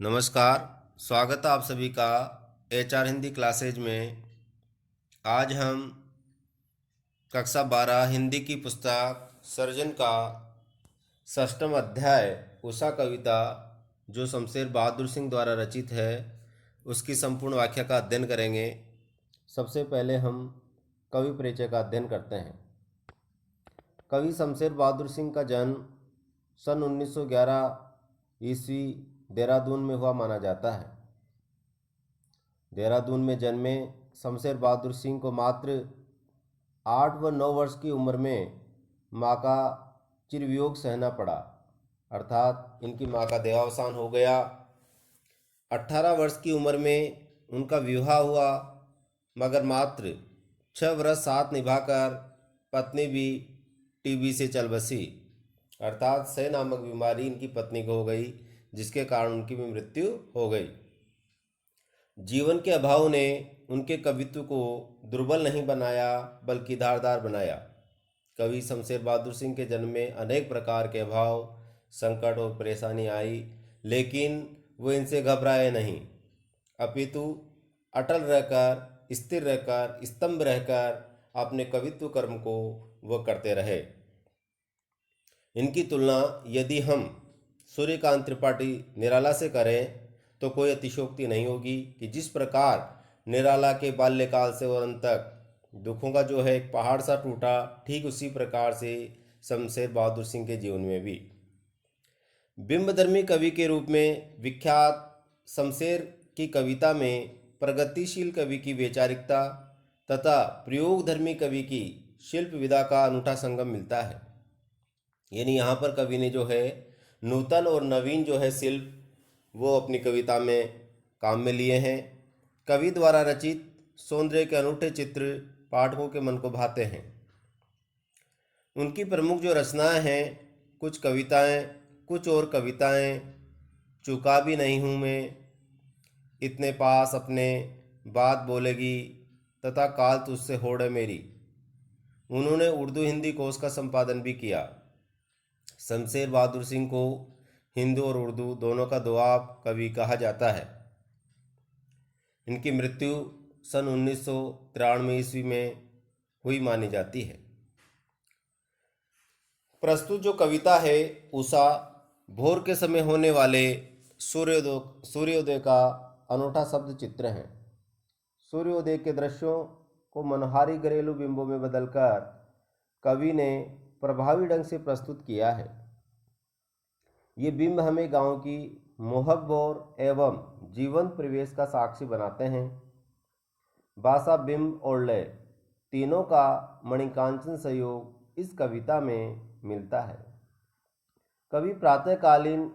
नमस्कार। स्वागत है आप सभी का एचआर हिंदी क्लासेज में। आज हम कक्षा 12 हिंदी की पुस्तक सर्जन का षष्ठम अध्याय उषा कविता जो शमशेर बहादुर सिंह द्वारा रचित है उसकी संपूर्ण व्याख्या का अध्ययन करेंगे। सबसे पहले हम कवि परिचय का अध्ययन करते हैं। कवि शमशेर बहादुर सिंह का जन्म सन 1911 ईस्वी देहरादून में हुआ माना जाता है। देहरादून में जन्मे शमशेर बहादुर सिंह को मात्र 8 व 9 वर्ष की उम्र में माँ का चिरवियोग सहना पड़ा, अर्थात इनकी माँ का देहावसान हो गया। 18 वर्ष की उम्र में उनका विवाह हुआ, मगर मात्र 6 वर्ष साथ निभाकर पत्नी भी टीबी से चल बसी, अर्थात क्षय नामक बीमारी इनकी पत्नी को हो गई, जिसके कारण उनकी भी मृत्यु हो गई। जीवन के अभाव ने उनके कवित्व को दुर्बल नहीं बनाया बल्कि धारदार बनाया। कवि शमशेर बहादुर सिंह के जन्म में अनेक प्रकार के अभाव, संकट और परेशानी आई, लेकिन वो इनसे घबराए नहीं, अपितु अटल रहकर, स्थिर रहकर, स्तंभ रहकर अपने कवित्व कर्म को वो करते रहे। इनकी तुलना यदि हम सूर्यकांत त्रिपाठी निराला से करें तो कोई अतिशयोक्ति नहीं होगी कि जिस प्रकार निराला के बाल्यकाल से और अंत तक दुखों का जो है एक पहाड़ सा टूटा, ठीक उसी प्रकार से शमशेर बहादुर सिंह के जीवन में भी बिंबधर्मी कवि के रूप में विख्यात शमशेर की कविता में प्रगतिशील कवि की वैचारिकता तथा प्रयोगधर्मी कवि की शिल्प विधा का अनूठा संगम मिलता है। यानी यहाँ पर कवि ने जो है नूतन और नवीन जो है शिल्प वो अपनी कविता में काम में लिए हैं। कवि द्वारा रचित सौंदर्य के अनूठे चित्र पाठकों के मन को भाते हैं। उनकी प्रमुख जो रचनाएं हैं, कुछ कविताएं, कुछ और कविताएं, चूका भी नहीं हूँ मैं, इतने पास अपने बात बोलेगी तथा काल तुझसे होड़ है मेरी। उन्होंने उर्दू हिंदी कोश का संपादन भी किया। शमशेर बहादुर सिंह को हिंदू और उर्दू दोनों का दोआब कवि कहा जाता है। इनकी मृत्यु सन 1993 ईस्वी में हुई मानी जाती है। प्रस्तुत जो कविता है उषा, भोर के समय होने वाले सूर्योदय का अनूठा शब्द चित्र है। सूर्योदय के दृश्यों को मनोहारी घरेलू बिंबों में बदलकर कवि ने प्रभावी ढंग से प्रस्तुत किया है। ये बिंब हमें गांव की मोहक भोर एवं जीवंत परिवेश का साक्षी बनाते हैं। भाषा, बिंब और लय तीनों का मणिकांचन सहयोग इस कविता में मिलता है। कवि प्रातःकालीन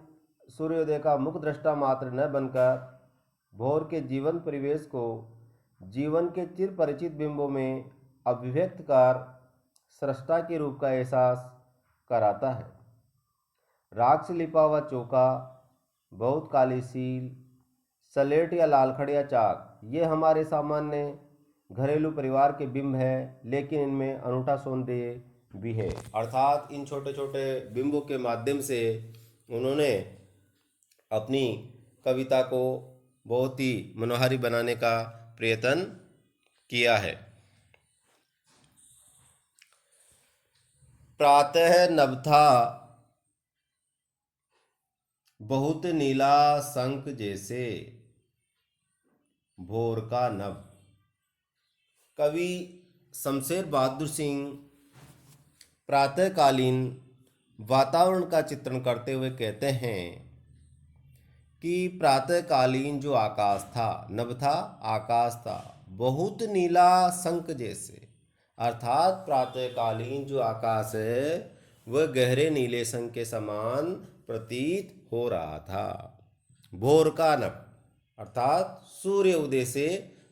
सूर्योदय का मुख्य दृष्टा मात्र न बनकर भोर के जीवंत परिवेश को जीवन के चिर परिचित बिंबों में अभिव्यक्त कर सृष्टा के रूप का एहसास कराता है। राख से लिपा हुआ चौका, बहुत काली सील, सलेट या लालखड़िया चाक, ये हमारे सामान्य घरेलू परिवार के बिंब है, लेकिन इनमें अनूठा सौंदर्य भी है। अर्थात इन छोटे छोटे बिंबों के माध्यम से उन्होंने अपनी कविता को बहुत ही मनोहारी बनाने का प्रयत्न किया है। प्रातः नभ था बहुत नीला शंख जैसे, भोर का नभ। कवि शमशेर बहादुर सिंह प्रातःकालीन वातावरण का चित्रण करते हुए कहते हैं कि प्रातःकालीन जो आकाश था, नभ था, आकाश था, बहुत नीला शंख जैसे, अर्थात प्रातःकालीन जो आकाश है वह गहरे नीले शंख के समान प्रतीत हो रहा था। भोर का नभ अर्थात सूर्य उदय से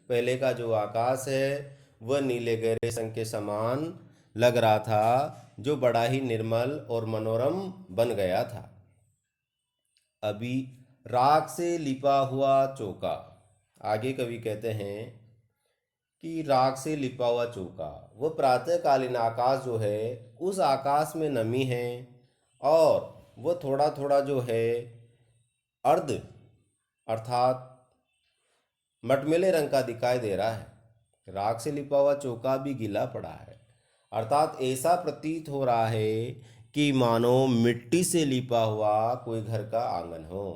पहले का जो आकाश है वह नीले गहरे शंख के समान लग रहा था, जो बड़ा ही निर्मल और मनोरम बन गया था। अभी राख से लिपा हुआ चौका, आगे कवि कहते हैं कि राख से लिपा हुआ चौका, वो प्रातःकालीन आकाश जो है उस आकाश में नमी है और वो थोड़ा थोड़ा जो है अर्ध अर्थात मटमैले रंग का दिखाई दे रहा है। राख से लिपा हुआ चौका भी गीला पड़ा है, अर्थात ऐसा प्रतीत हो रहा है कि मानो मिट्टी से लिपा हुआ कोई घर का आंगन हो।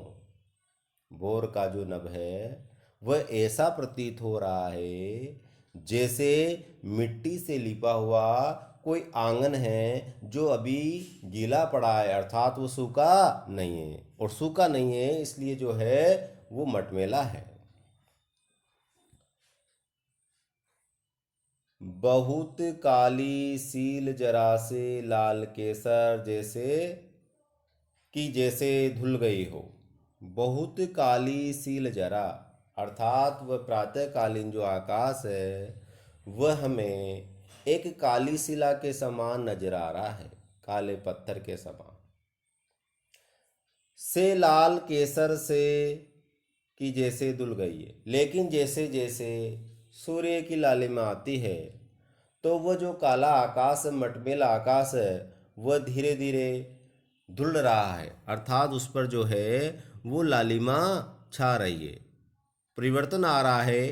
बोर का जो नभ है वह ऐसा प्रतीत हो रहा है जैसे मिट्टी से लिपा हुआ कोई आंगन है जो अभी गीला पड़ा है, अर्थात वो सूखा नहीं है। और सूखा नहीं है इसलिए जो है वो मटमैला है। बहुत काली सील जरा से लाल केसर जैसे धुल गई हो। बहुत काली सील जरा, अर्थात वह प्रातःकालीन जो आकाश है वह हमें एक काली शिला के समान नजर आ रहा है, काले पत्थर के समान। से लाल केसर से कि जैसे धुल गई है, लेकिन जैसे जैसे सूर्य की लालिमा आती है तो वह जो काला आकाश मटमैला आकाश है वह धीरे धीरे धुल रहा है, अर्थात उस पर जो है वो लालिमा छा रही है। परिवर्तन आ रहा है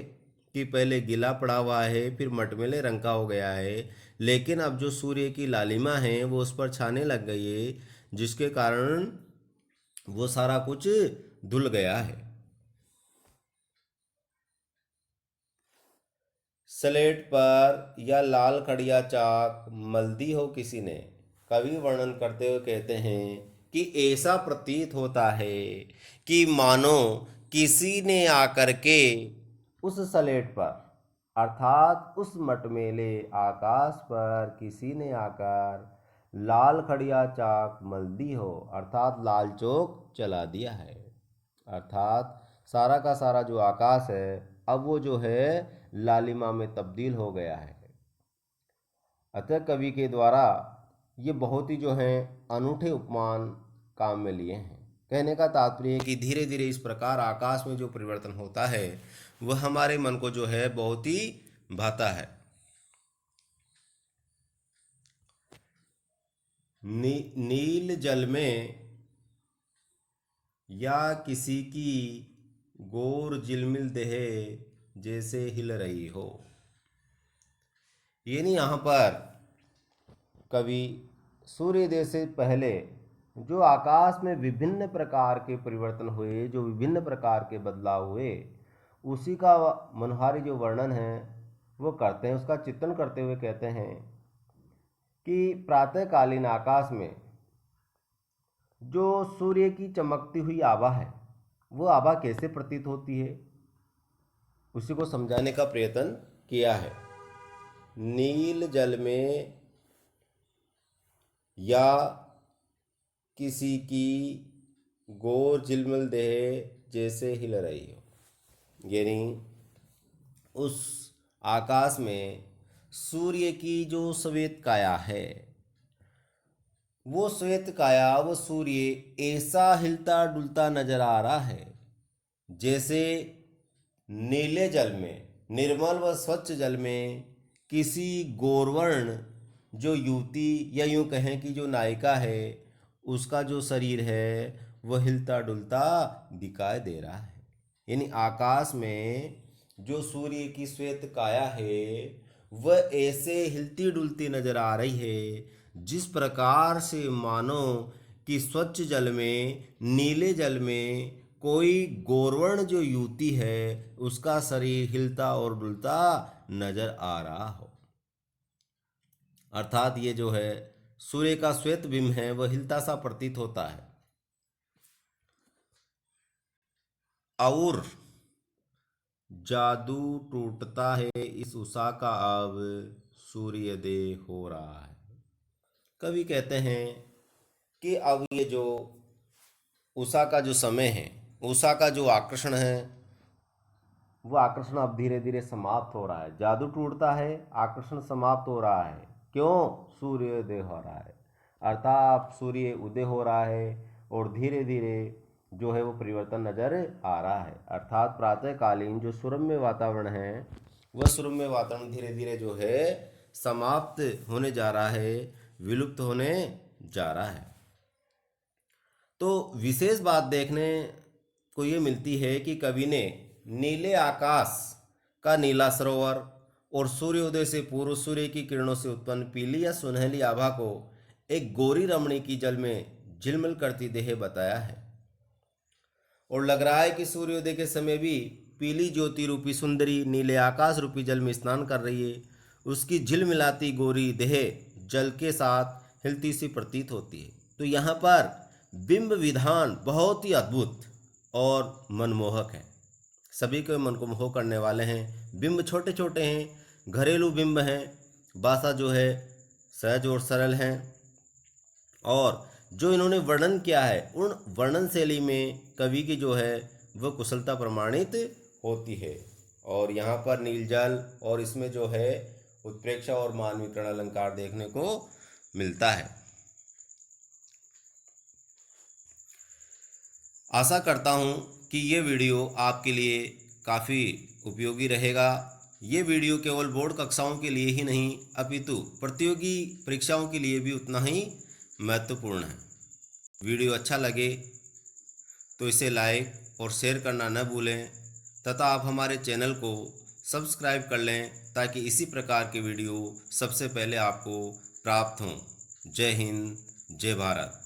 कि पहले गीला पड़ा हुआ है फिर मटमैले रंग का हो गया है, लेकिन अब जो सूर्य की लालिमा है वो उस पर छाने लग गई है, जिसके कारण वो सारा कुछ धुल गया है। स्लेट पर या लाल खड़िया चाक मल दी हो किसी ने। कवि वर्णन करते हुए कहते हैं कि ऐसा प्रतीत होता है कि मानो किसी ने आकर के उस स्लेट पर, अर्थात उस मटमैले आकाश पर किसी ने आकर लाल खड़िया चाक मल दी हो, अर्थात लाल चौक चला दिया है। अर्थात सारा का सारा जो आकाश है अब वो जो है लालिमा में तब्दील हो गया है। अतः कवि के द्वारा ये बहुत ही जो है अनूठे उपमान काम में लिए हैं। कहने का तात्पर्य है कि धीरे धीरे इस प्रकार आकाश में जो परिवर्तन होता है वह हमारे मन को जो है बहुत ही भाता है। नील जल में या किसी की गोर झिलमिल देह जैसे हिल रही हो। यानी यहाँ पर कवि सूर्योदय से पहले जो आकाश में विभिन्न प्रकार के परिवर्तन हुए, जो विभिन्न प्रकार के बदलाव हुए, उसी का मनोहारी जो वर्णन है वो करते हैं। उसका चित्रण करते हुए कहते हैं कि प्रातःकालीन आकाश में जो सूर्य की चमकती हुई आभा है वो आभा कैसे प्रतीत होती है, उसी को समझाने का प्रयत्न किया है। नील जल में या किसी की गोर झिलमिल देह जैसे हिल रही हो, यानी उस आकाश में सूर्य की जो श्वेत काया है वो श्वेत काया, वो सूर्य ऐसा हिलता डुलता नजर आ रहा है जैसे नीले जल में, निर्मल व स्वच्छ जल में किसी गोरवर्ण जो युवती या यूं कहें कि जो नायिका है उसका जो शरीर है वह हिलता डुलता दिखाई दे रहा है। यानी आकाश में जो सूर्य की श्वेत काया है वह ऐसे हिलती डुलती नजर आ रही है जिस प्रकार से मानो कि स्वच्छ जल में, नीले जल में कोई गोरवर्ण जो युवती है उसका शरीर हिलता और डुलता नजर आ रहा हो। अर्थात ये जो है सूर्य का श्वेत बिंब है वह हिलता सा प्रतीत होता है। और जादू टूटता है इस उषा का, अब सूर्योदय हो रहा है। कवि कहते हैं कि अब ये जो उषा का जो समय है, उषा का जो आकर्षण है वो आकर्षण अब धीरे धीरे समाप्त हो रहा है। जादू टूटता है, आकर्षण समाप्त हो रहा है। क्यों? सूर्योदय हो रहा है, अर्थात सूर्य उदय हो रहा है और धीरे धीरे जो है वो परिवर्तन नजर आ रहा है। अर्थात प्रातःकालीन जो सुरम्य वातावरण है वह सुरम्य वातावरण धीरे धीरे जो है समाप्त होने जा रहा है, विलुप्त होने जा रहा है। तो विशेष बात देखने को ये मिलती है कि कवि ने नीले आकाश का नीला सरोवर और सूर्योदय से पूर्व सूर्य की किरणों से उत्पन्न पीली या सुनहली आभा को एक गोरी रमणी की जल में झिलमिल करती देह बताया है। और लग रहा है कि सूर्योदय के समय भी पीली ज्योति रूपी सुंदरी नीले आकाश रूपी जल में स्नान कर रही है। उसकी झिलमिलाती गोरी देह जल के साथ हिलती सी प्रतीत होती है। तो यहाँ पर बिंब विधान बहुत ही अद्भुत और मनमोहक है, सभी के मन को मोह करने वाले हैं। बिंब छोटे छोटे हैं, घरेलू बिंब हैं, भाषा जो है सहज और सरल हैं, और जो इन्होंने वर्णन किया है उन वर्णन शैली में कवि की जो है वह कुशलता प्रमाणित होती है। और यहाँ पर नीलजल और इसमें जो है उत्प्रेक्षा और मानवीकरण अलंकार देखने को मिलता है। आशा करता हूँ कि ये वीडियो आपके लिए काफ़ी उपयोगी रहेगा। ये वीडियो केवल बोर्ड कक्षाओं के लिए ही नहीं अपितु प्रतियोगी परीक्षाओं के लिए भी उतना ही महत्वपूर्ण है। वीडियो अच्छा लगे तो इसे लाइक और शेयर करना न भूलें तथा आप हमारे चैनल को सब्सक्राइब कर लें ताकि इसी प्रकार के वीडियो सबसे पहले आपको प्राप्त हों। जय हिंद, जय भारत।